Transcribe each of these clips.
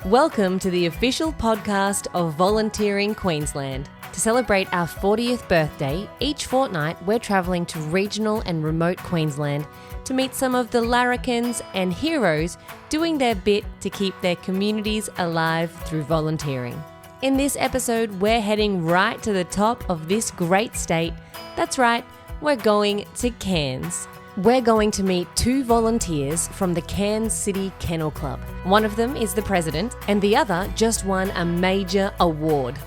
Welcome to the official podcast of Volunteering Queensland. To celebrate our 40th birthday, each fortnight we're travelling to regional and remote Queensland to meet some of the larrikins and heroes doing their bit to keep their communities alive through volunteering. In this episode, we're heading right to the top of this great state. That's right, we're going to Cairns. We're going to meet two volunteers from the Cairns City Kennel Club. One of them is the president, and the other just won a major award.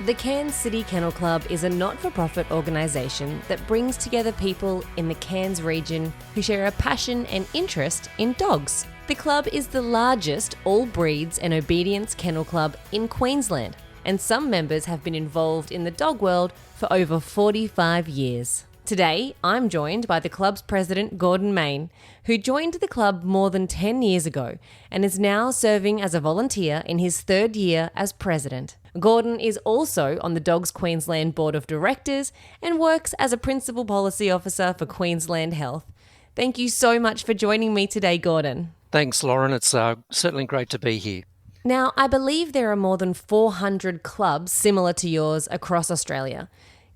The Cairns City Kennel Club is a not-for-profit organisation that brings together people in the Cairns region who share a passion and interest in dogs. The club is the largest all breeds and obedience kennel club in Queensland, and some members have been involved in the dog world for over 45 years. Today, I'm joined by the club's president, Gordon Main, who joined the club more than 10 years ago and is now serving as a volunteer in his third year as president. Gordon is also on the Dogs Queensland Board of Directors and works as a Principal Policy Officer for Queensland Health. Thank you so much for joining me today, Gordon. Thanks, Lauren. It's certainly great to be here. Now, I believe there are more than 400 clubs similar to yours across Australia.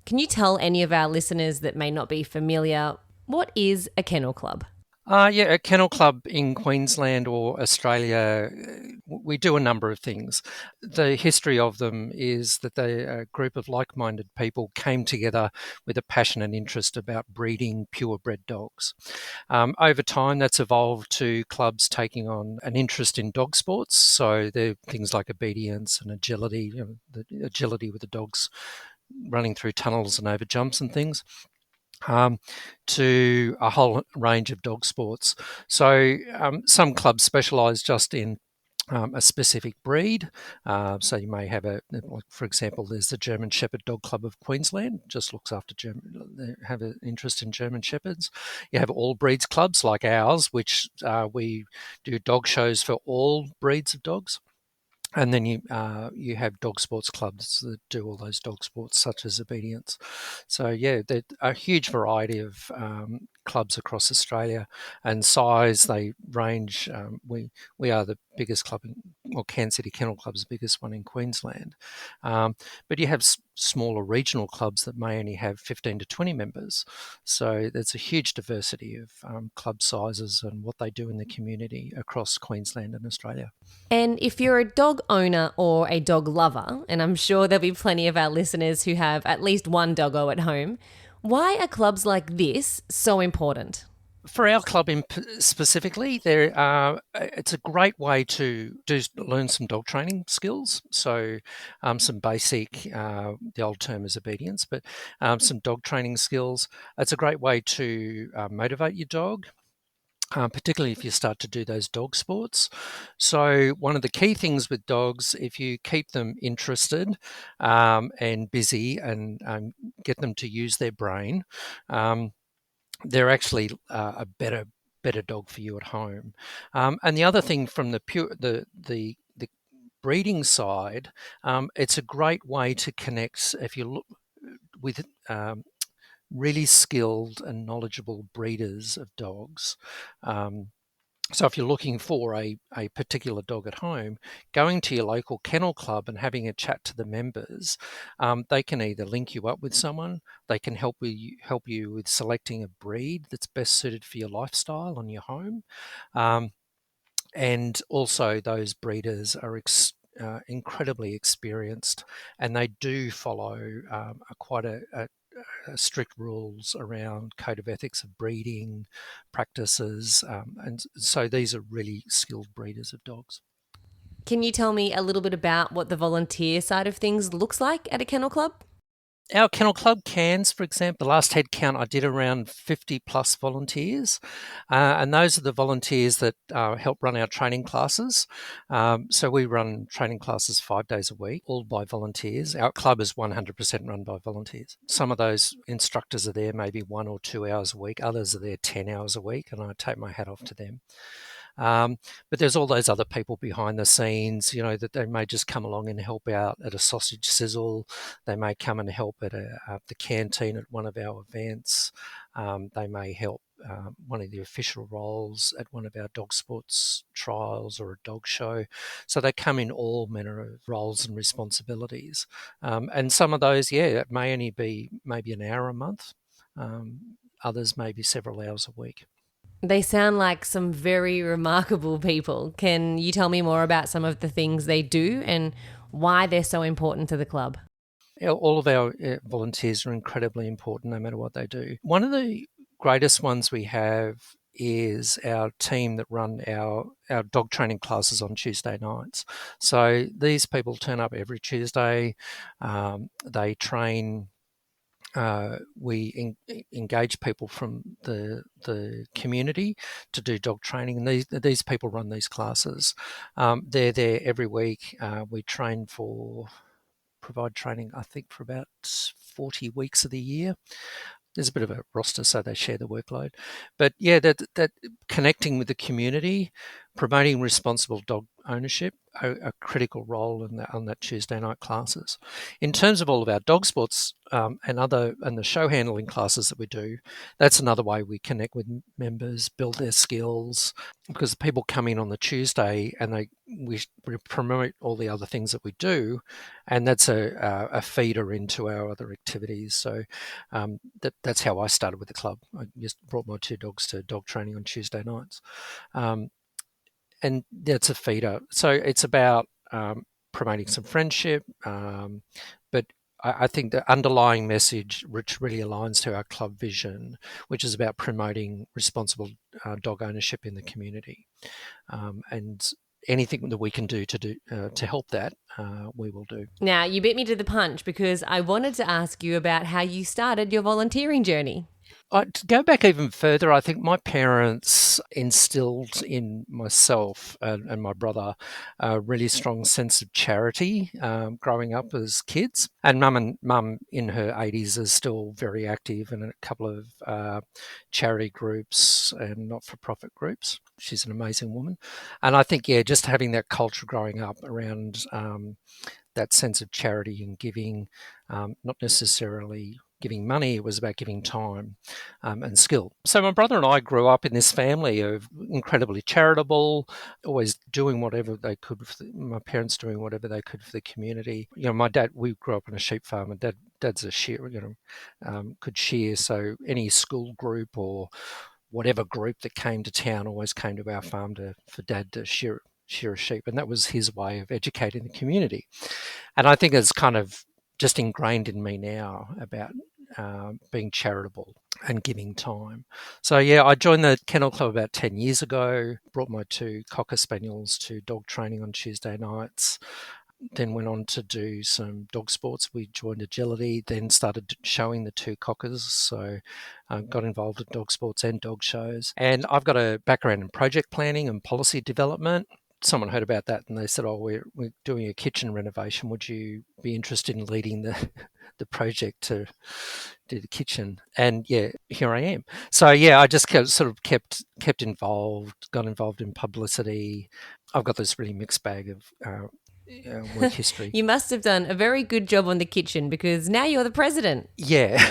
Can you tell any of our listeners that may not be familiar, what is a kennel club? A kennel club in Queensland or Australia, we do a number of things. The history of them is that a group of like-minded people came together with a passion and interest about breeding purebred dogs. Over time, that's evolved to clubs taking on an interest in dog sports. So there are things like obedience and agility, the agility with the dogs running through tunnels and over jumps and things. To a whole range of dog sports. So some clubs specialise just in a specific breed. So you may have for example, there's the German Shepherd Dog Club of Queensland, just looks after they have an interest in German Shepherds. You have all breeds clubs like ours, which we do dog shows for all breeds of dogs. And then you have dog sports clubs that do all those dog sports, such as obedience. So there's a huge variety of clubs across Australia, and size they range. We are the biggest club, Cairns City Kennel Club is the biggest one in Queensland. But you have smaller regional clubs that may only have 15 to 20 members. So there's a huge diversity of club sizes and what they do in the community across Queensland and Australia. And if you're a dog owner or a dog lover, and I'm sure there'll be plenty of our listeners who have at least one doggo at home, why are clubs like this so important? For our club specifically, it's a great way to learn some dog training skills. So some basic, the old term is obedience, but some dog training skills. It's a great way to motivate your dog. Particularly if you start to do those dog sports. So one of the key things with dogs, if you keep them interested and busy and get them to use their brain, they're actually a better dog for you at home. And the other thing from the breeding side, it's a great way to connect if you look with really skilled and knowledgeable breeders of dogs. So if you're looking for a particular dog at home, going to your local kennel club and having a chat to the members, they can either link you up with someone, they can help you with selecting a breed that's best suited for your lifestyle and your home. And also those breeders are incredibly experienced, and they do follow quite a strict rules around code of ethics of breeding practices, and so these are really skilled breeders of dogs. Can you tell me a little bit about what the volunteer side of things looks like at a kennel club? Our kennel club, Cairns, for example, the last head count I did around 50 plus volunteers, and those are the volunteers that help run our training classes. So we run training classes 5 days a week, all by volunteers. Our club is 100% run by volunteers. Some of those instructors are there maybe 1 or 2 hours a week, others are there 10 hours a week, and I take my hat off to them. But there's all those other people behind the scenes, that they may just come along and help out at a sausage sizzle. They may come and help at the canteen at one of our events. They may help one of the official roles at one of our dog sports trials or a dog show. So they come in all manner of roles and responsibilities. And some of those, it may only be maybe an hour a month. Others maybe several hours a week. They sound like some very remarkable people. Can you tell me more about some of the things they do and why they're so important to the club? All of our volunteers are incredibly important no matter what they do. One of the greatest ones we have is our team that run our dog training classes on Tuesday nights. So these people turn up every Tuesday. They train. We engage people from the community to do dog training, and these people run these classes. They're there every week. We provide training, I think, for about 40 weeks of the year. There's a bit of a roster, so they share the workload. But yeah, that connecting with the community, promoting responsible dog ownership, a critical role on that Tuesday night classes. In terms of all of our dog sports and the show handling classes that we do, that's another way we connect with members, build their skills, because people come in on the Tuesday and we promote all the other things that we do, and that's a feeder into our other activities. So that's how I started with the club. I just brought my two dogs to dog training on Tuesday nights. And that's a feeder. So it's about promoting some friendship, but I think the underlying message, which really aligns to our club vision, which is about promoting responsible dog ownership in the community, and anything that we can do to help that, we will do. Now, you beat me to the punch because I wanted to ask you about how you started your volunteering journey. To go back even further, I think my parents instilled in myself and my brother a really strong sense of charity growing up as kids. And mum in her 80s is still very active in a couple of charity groups and not-for-profit groups. She's an amazing woman. And I think, just having that culture growing up around that sense of charity and giving, not necessarily giving money, it was about giving time and skill. So my brother and I grew up in this family of incredibly charitable, always doing whatever they could, my parents doing whatever they could for the community. My dad, we grew up on a sheep farm, and dad's a shearer, could shear. So any school group or whatever group that came to town always came to our farm for dad to shear a sheep, and that was his way of educating the community. And I think it's kind of just ingrained in me now about being charitable and giving time. So I joined the Kennel Club about 10 years ago, brought my two Cocker Spaniels to dog training on Tuesday nights, then went on to do some dog sports. We joined agility, then started showing the two Cockers. So got involved in dog sports and dog shows. And I've got a background in project planning and policy development. Someone heard about that and they said, we're doing a kitchen renovation. Would you be interested in leading the project to do the kitchen? And here I am. So I just kept involved, got involved in publicity. I've got this really mixed bag of work history. You must have done a very good job on the kitchen because now you're the president. Yeah.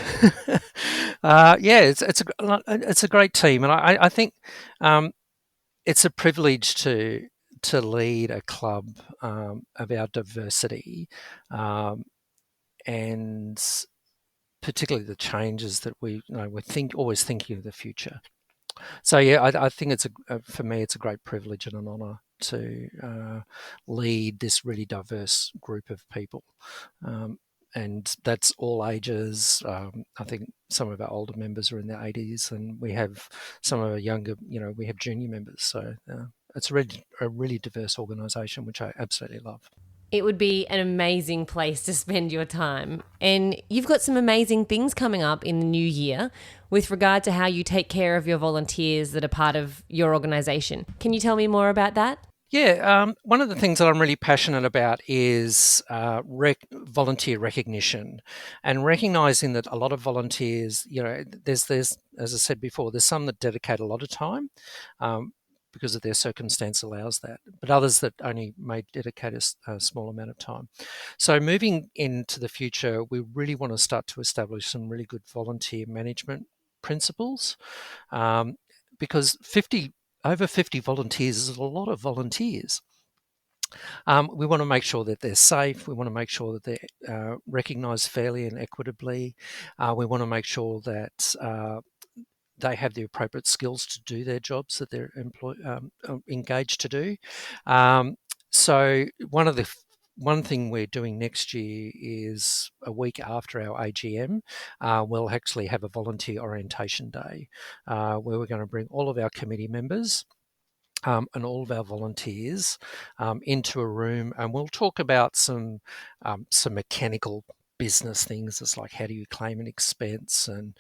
It's a great team. And I think it's a privilege to lead a club about diversity and particularly the changes that we're always thinking of the future. So I think for me it's a great privilege and an honour to lead this really diverse group of people. And that's all ages. I think some of our older members are in their 80s, and we have some of our younger, we have junior members. So it's a really diverse organisation, which I absolutely love. It would be an amazing place to spend your time. And you've got some amazing things coming up in the new year with regard to how you take care of your volunteers that are part of your organisation. Can you tell me more about that? Yeah, one of the things that I'm really passionate about is volunteer recognition, and recognising that a lot of volunteers, there's as I said before, there's some that dedicate a lot of time because of their circumstance allows that, but others that only may dedicate a small amount of time. So moving into the future, we really want to start to establish some really good volunteer management principals, because over 50 volunteers is a lot of volunteers. We want to make sure that they're safe. We want to make sure that they're recognised fairly and equitably. We want to make sure that they have the appropriate skills to do their jobs that they're engaged to do. So one thing we're doing next year is a week after our AGM, we'll actually have a volunteer orientation day where we're going to bring all of our committee members and all of our volunteers into a room, and we'll talk about some mechanical business things. It's like, how do you claim an expense, and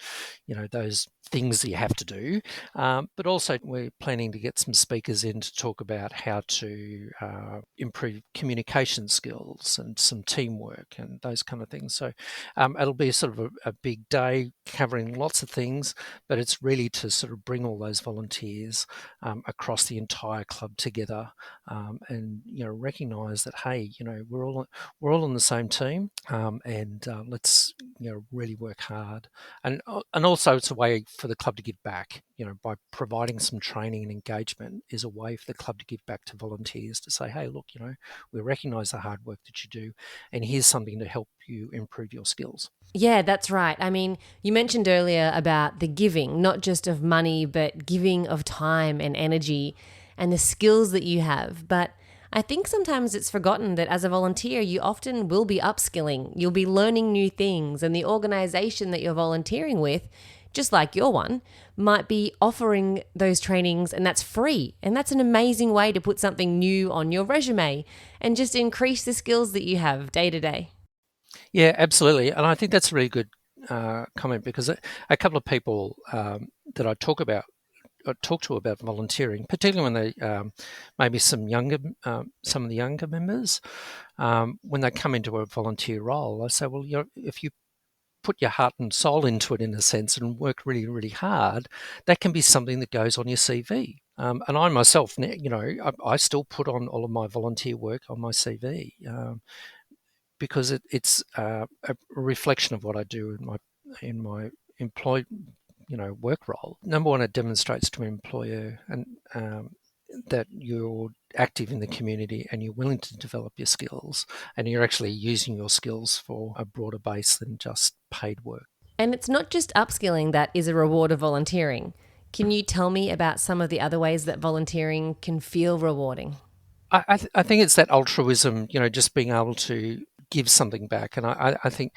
those things that you have to do. But also, we're planning to get some speakers in to talk about how to improve communication skills and some teamwork and those kind of things. So it'll be sort of a big day covering lots of things, but it's really to sort of bring all those volunteers across the entire club together, and recognise that, hey, we're all on the same team, and let's really work hard, and also it's a way for the club to give back. By providing some training and engagement is a way for the club to give back to volunteers to say, hey, look, we recognise the hard work that you do, and here's something to help you improve your skills. Yeah, that's right. I mean, you mentioned earlier about the giving, not just of money, but giving of time and energy and the skills that you have. But I think sometimes it's forgotten that as a volunteer, you often will be upskilling. You'll be learning new things, and the organisation that you're volunteering with, just like your one, might be offering those trainings, and that's free. And that's an amazing way to put something new on your resume and just increase the skills that you have day to day. Yeah, absolutely. And I think that's a really good comment, because a couple of people that I talk to about volunteering, particularly when they maybe some of the younger members, when they come into a volunteer role, I say, well, if you put your heart and soul into it, in a sense, and work really, really hard, that can be something that goes on your CV. And I myself, I still put on all of my volunteer work on my CV, because it's a reflection of what I do in my employed work role. Number one, it demonstrates to an employer and that you're active in the community and you're willing to develop your skills, and you're actually using your skills for a broader base than just paid work. And it's not just upskilling that is a reward of volunteering. Can you tell me about some of the other ways that volunteering can feel rewarding? I think it's that altruism, just being able to give something back. And I think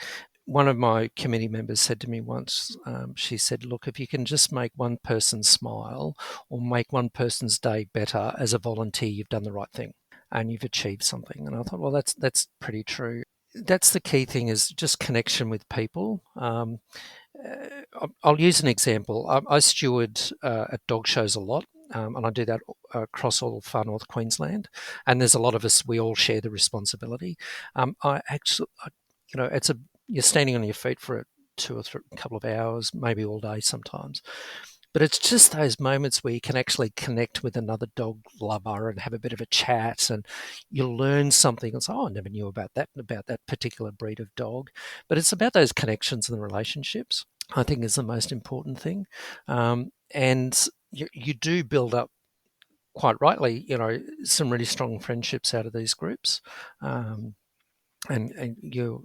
one of my committee members said to me once, she said, look, if you can just make one person smile or make one person's day better as a volunteer, you've done the right thing and you've achieved something. And I thought, well, that's pretty true. That's the key thing, is just connection with people. I'll use an example. I steward at dog shows a lot. And I do that across all of Far North Queensland. And there's a lot of us, we all share the responsibility. You're standing on your feet for a couple of hours, maybe all day sometimes. But it's just those moments where you can actually connect with another dog lover and have a bit of a chat, and you'll learn something and say, oh, I never knew about that particular breed of dog. But it's about those connections and the relationships, I think, is the most important thing. And you do build up, quite rightly, some really strong friendships out of these groups. And you're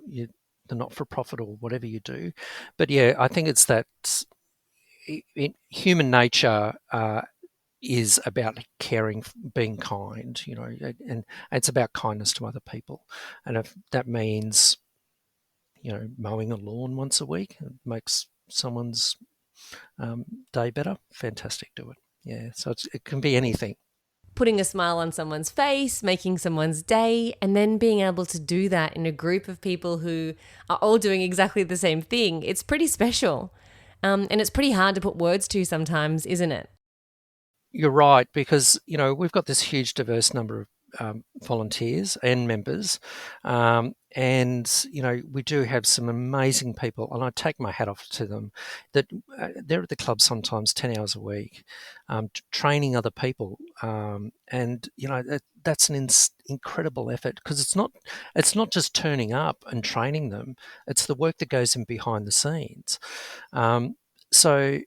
the not-for-profit or whatever you do. But yeah, I think it's that human nature is about caring, being kind, and it's about kindness to other people. And if that means, mowing a lawn once a week, it makes someone's day better, fantastic, do it. Yeah, so it can be anything. Putting a smile on someone's face, making someone's day, and then being able to do that in a group of people who are all doing exactly the same thing. It's pretty special. And it's pretty hard to put words to sometimes, isn't it? You're right, because, we've got this huge diverse number of volunteers and members, and we do have some amazing people, and I take my hat off to them, that they're at the club sometimes 10 hours a week, training other people, and that's an incredible effort, because it's not just turning up and training them, it's the work that goes in behind the scenes. So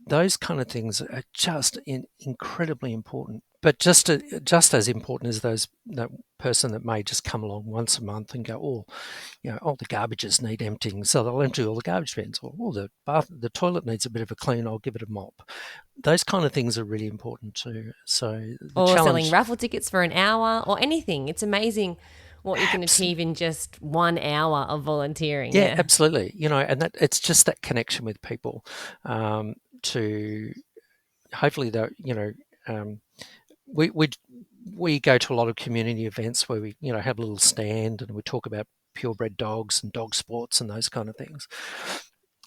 those kind of things are just incredibly important. But just as important as that person that may just come along once a month and go, oh, the garbages need emptying, so they'll empty all the garbage bins, or the toilet needs a bit of a clean, I'll give it a mop. Those kind of things are really important too. So the Or challenge, selling raffle tickets for an hour or anything. It's amazing what you can achieve in just 1 hour of volunteering. yeah, absolutely. And that it's just that connection with people, to hopefully we go to a lot of community events where we have a little stand and we talk about purebred dogs and dog sports and those kind of things.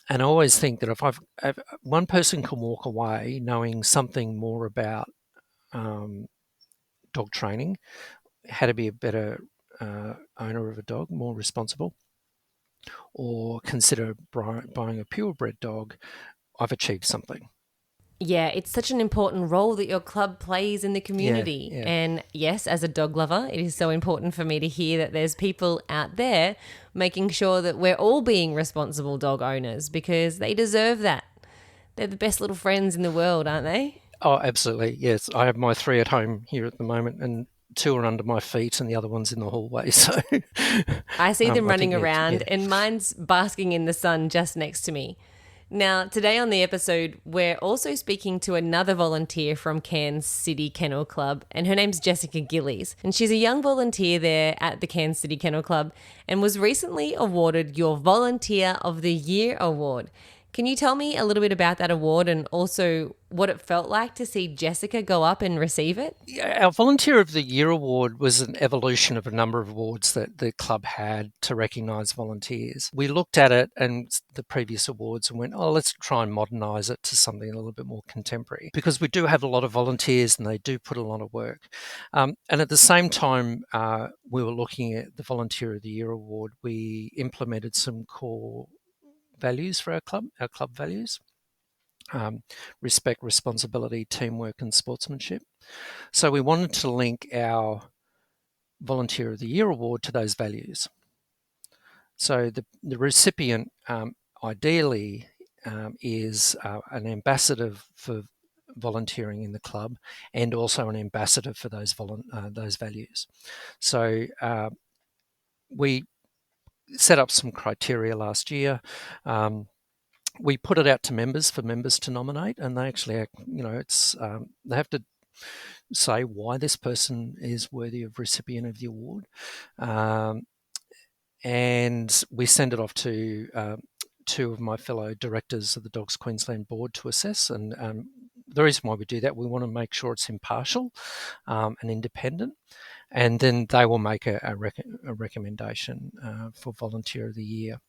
And I always think that if one person can walk away knowing something more about dog training, how to be a better owner of a dog, more responsible, or consider buying a purebred dog, I've achieved something. Yeah, it's such an important role that your club plays in the community. Yeah. And yes, as a dog lover, it is so important for me to hear that there's people out there making sure that we're all being responsible dog owners, because they deserve that. They're the best little friends in the world, aren't they? Oh, absolutely. Yes. I have my 3 at home here at the moment, and 2 are under my feet and the other one's in the hallway. So I see them I running think around, and mine's basking in the sun just next to me. Now, today on the episode, we're also speaking to another volunteer from Cairns City Kennel Club, and her name's Jessica Gillies. And she's a young volunteer there at the Cairns City Kennel Club and was recently awarded your Volunteer of the Year award. Can you tell me a little bit about that award and also what it felt like to see Jessica go up and receive it? Our Volunteer of the Year award was an evolution of a number of awards that the club had to recognise volunteers. We looked at it and the previous awards and went, let's try and modernise it to something a little bit more contemporary, because we do have a lot of volunteers and they do put a lot of work. And at the same time, we were looking at the Volunteer of the Year award. We implemented some core values for our club values: respect, responsibility, teamwork, and sportsmanship. So we wanted to link our Volunteer of the Year award to those values. So the recipient ideally is an ambassador for volunteering in the club and also an ambassador for those values. So we set up some criteria last year. We put it out to members for members to nominate, and they actually, they have to say why this person is worthy of recipient of the award. And we send it off to 2 of my fellow directors of the Dogs Queensland board to assess. And the reason why we do that, we want to make sure it's impartial and independent. And then they will make a recommendation for Volunteer of the Year.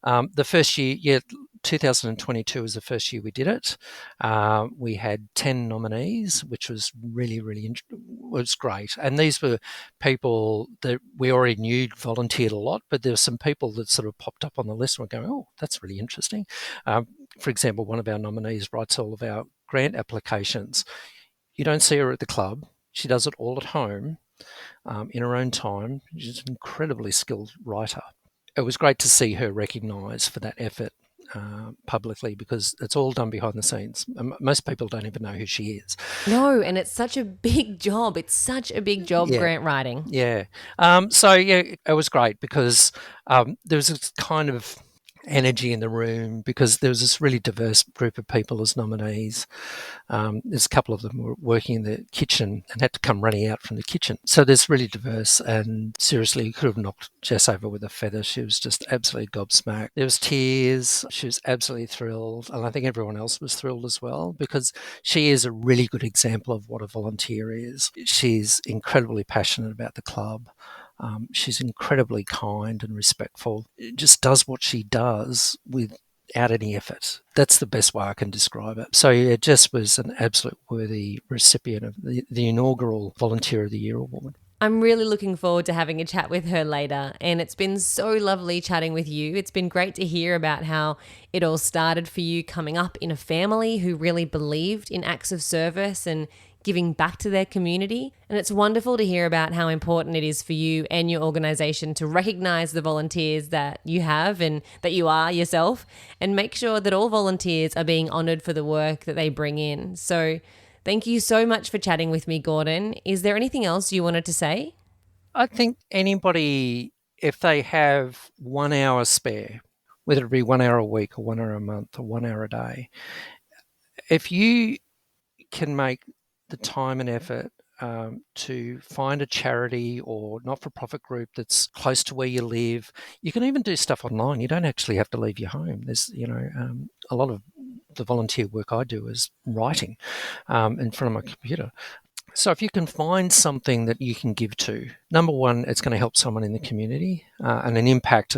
The first year, 2022 was the first year we did it. We had 10 nominees, which was really, really was great. And these were people that we already knew volunteered a lot, but there were some people that sort of popped up on the list and were going, oh, that's really interesting. For example, one of our nominees writes all of our grant applications. You don't see her at the club. She does it all at home in her own time. She's an incredibly skilled writer. It was great to see her recognised for that effort publicly, because it's all done behind the scenes. Most people don't even know who she is. No, and it's such a big job. It's such a big job, grant writing. Yeah. It was great because there was this kind of energy in the room, because there was this really diverse group of people as nominees. There's a couple of them were working in the kitchen and had to come running out from the kitchen. So there's really diverse, and seriously, you could have knocked Jess over with a feather. She was just absolutely gobsmacked. There was tears. She was absolutely thrilled. And I think everyone else was thrilled as well, because she is a really good example of what a volunteer is. She's incredibly passionate about the club. She's incredibly kind and respectful. Just does what she does without any effort. That's the best way I can describe it. So it just was an absolute worthy recipient of the inaugural Volunteer of the Year award. I'm really looking forward to having a chat with her later, and it's been so lovely chatting with you. It's been great to hear about how it all started for you coming up in a family who really believed in acts of service and giving back to their community. And it's wonderful to hear about how important it is for you and your organisation to recognise the volunteers that you have and that you are yourself, and make sure that all volunteers are being honoured for the work that they bring in. So thank you so much for chatting with me, Gordon. Is there anything else you wanted to say? I think anybody, if they have 1 hour spare, whether it be 1 hour a week or 1 hour a month or 1 hour a day, if you can make the time and effort to find a charity or not-for-profit group that's close to where you live. You can even do stuff online. You don't actually have to leave your home. There's, a lot of the volunteer work I do is writing in front of my computer. So if you can find something that you can give to, number one, it's going to help someone in the community and an impact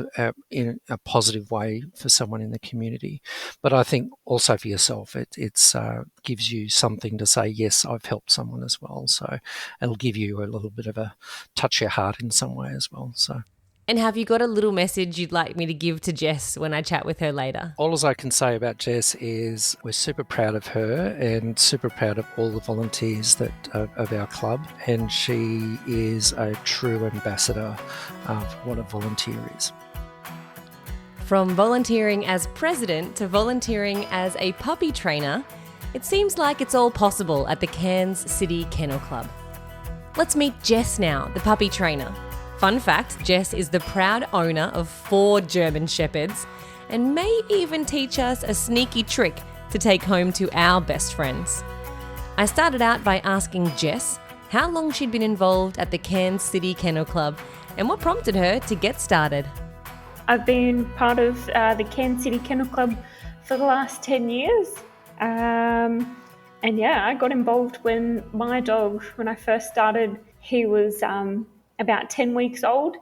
in a positive way for someone in the community. But I think also for yourself, it gives you something to say, yes, I've helped someone as well. So it'll give you a little bit of a touch your heart in some way as well. So. And have you got a little message you'd like me to give to Jess when I chat with her later? All as I can say about Jess is we're super proud of her and super proud of all the volunteers of our club. And she is a true ambassador of what a volunteer is. From volunteering as president to volunteering as a puppy trainer, it seems like it's all possible at the Cairns City Kennel Club. Let's meet Jess now, the puppy trainer. Fun fact, Jess is the proud owner of 4 German Shepherds and may even teach us a sneaky trick to take home to our best friends. I started out by asking Jess how long she'd been involved at the Cairns City Kennel Club and what prompted her to get started. I've been part of the Cairns City Kennel Club for the last 10 years. I got involved when my dog, when I first started, he was about 10 weeks old,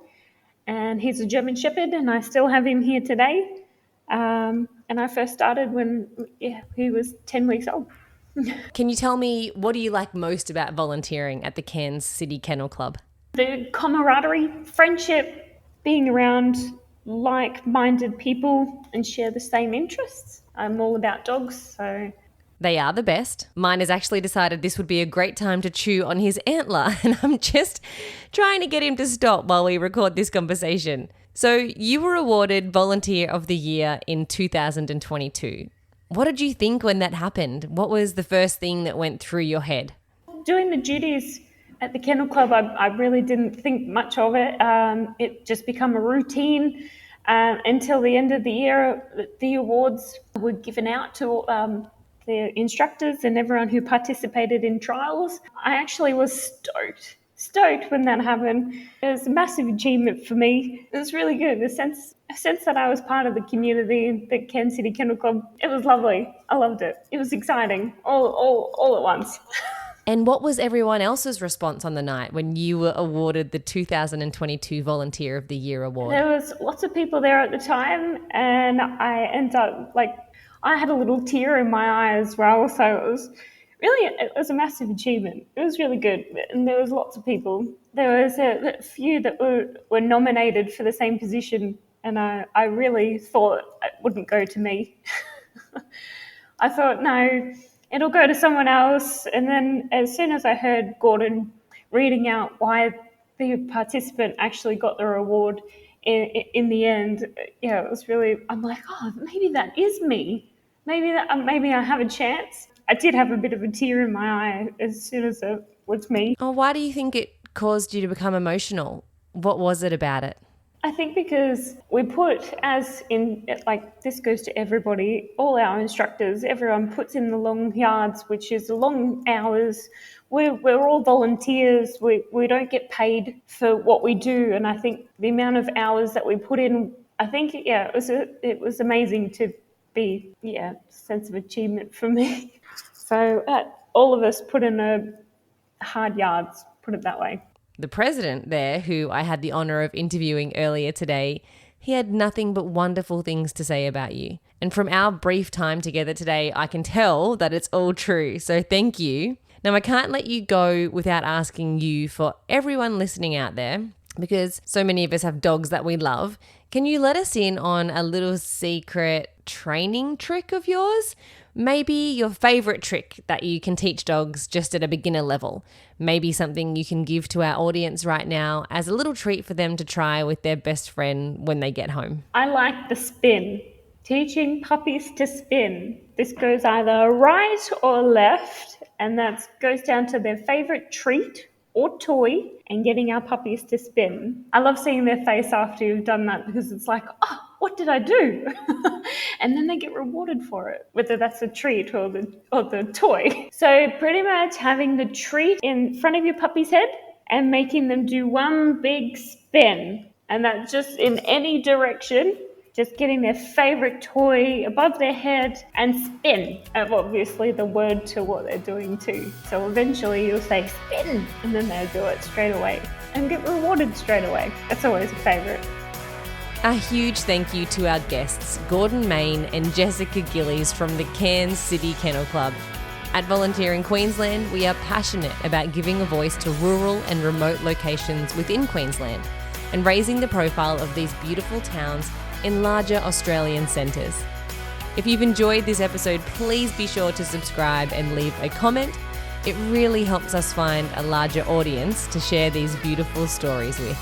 and he's a German Shepherd, and I still have him here today. And I first started when he was 10 weeks old. Can you tell me, what do you like most about volunteering at the Cairns City Kennel Club? The camaraderie, friendship, being around like-minded people and share the same interests. I'm all about dogs, so... They are the best. Mine has actually decided this would be a great time to chew on his antler, and I'm just trying to get him to stop while we record this conversation. So you were awarded Volunteer of the Year in 2022. What did you think when that happened? What was the first thing that went through your head? Doing the duties at the Kennel Club, I really didn't think much of it. It just became a routine until the end of the year. The awards were given out to the instructors and everyone who participated in trials. I actually was stoked when that happened. It was a massive achievement for me. It was really good. A sense that I was part of the community, the Cairns City Kennel Club. It was lovely. I loved it. It was exciting, all at once. And what was everyone else's response on the night when you were awarded the 2022 Volunteer of the Year award? There was lots of people there at the time, and I ended up I had a little tear in my eye as well, so it was a massive achievement. It was really good, and there was lots of people. There was a few that were nominated for the same position, and I really thought it wouldn't go to me. I thought, no, it'll go to someone else, and then as soon as I heard Gordon reading out why the participant actually got the reward in the end, it was really, I'm like, oh, maybe that is me. Maybe I have a chance. I did have a bit of a tear in my eye as soon as it was me. Oh, why do you think it caused you to become emotional? What was it about it? I think because we put, as in, this goes to everybody, all our instructors, everyone puts in the long yards, which is the long hours. We're all volunteers. We don't get paid for what we do. And I think the amount of hours that we put in, I think, it was amazing to be, sense of achievement for me. So all of us put in a hard yards, put it that way. The president there, who I had the honour of interviewing earlier today, he had nothing but wonderful things to say about you. And from our brief time together today, I can tell that it's all true. So thank you. Now, I can't let you go without asking you, for everyone listening out there, because so many of us have dogs that we love, can you let us in on a little secret training trick of yours? Maybe your favorite trick that you can teach dogs just at a beginner level. Maybe something you can give to our audience right now as a little treat for them to try with their best friend when they get home. I like the spin. Teaching puppies to spin. This goes either right or left, and that goes down to their favorite treat or toy and getting our puppies to spin. I love seeing their face after you've done that because it's like, oh, what did I do? And then they get rewarded for it, whether that's a treat or the toy. So pretty much having the treat in front of your puppy's head and making them do one big spin. And that's just in any direction, just getting their favorite toy above their head and spin. And obviously the word to what they're doing too. So eventually you'll say spin and then they'll do it straight away and get rewarded straight away. That's always a favorite. A huge thank you to our guests, Gordon Main and Jessica Gillies from the Cairns City Kennel Club. At Volunteer in Queensland, we are passionate about giving a voice to rural and remote locations within Queensland and raising the profile of these beautiful towns in larger Australian centres. If you've enjoyed this episode, please be sure to subscribe and leave a comment. It really helps us find a larger audience to share these beautiful stories with.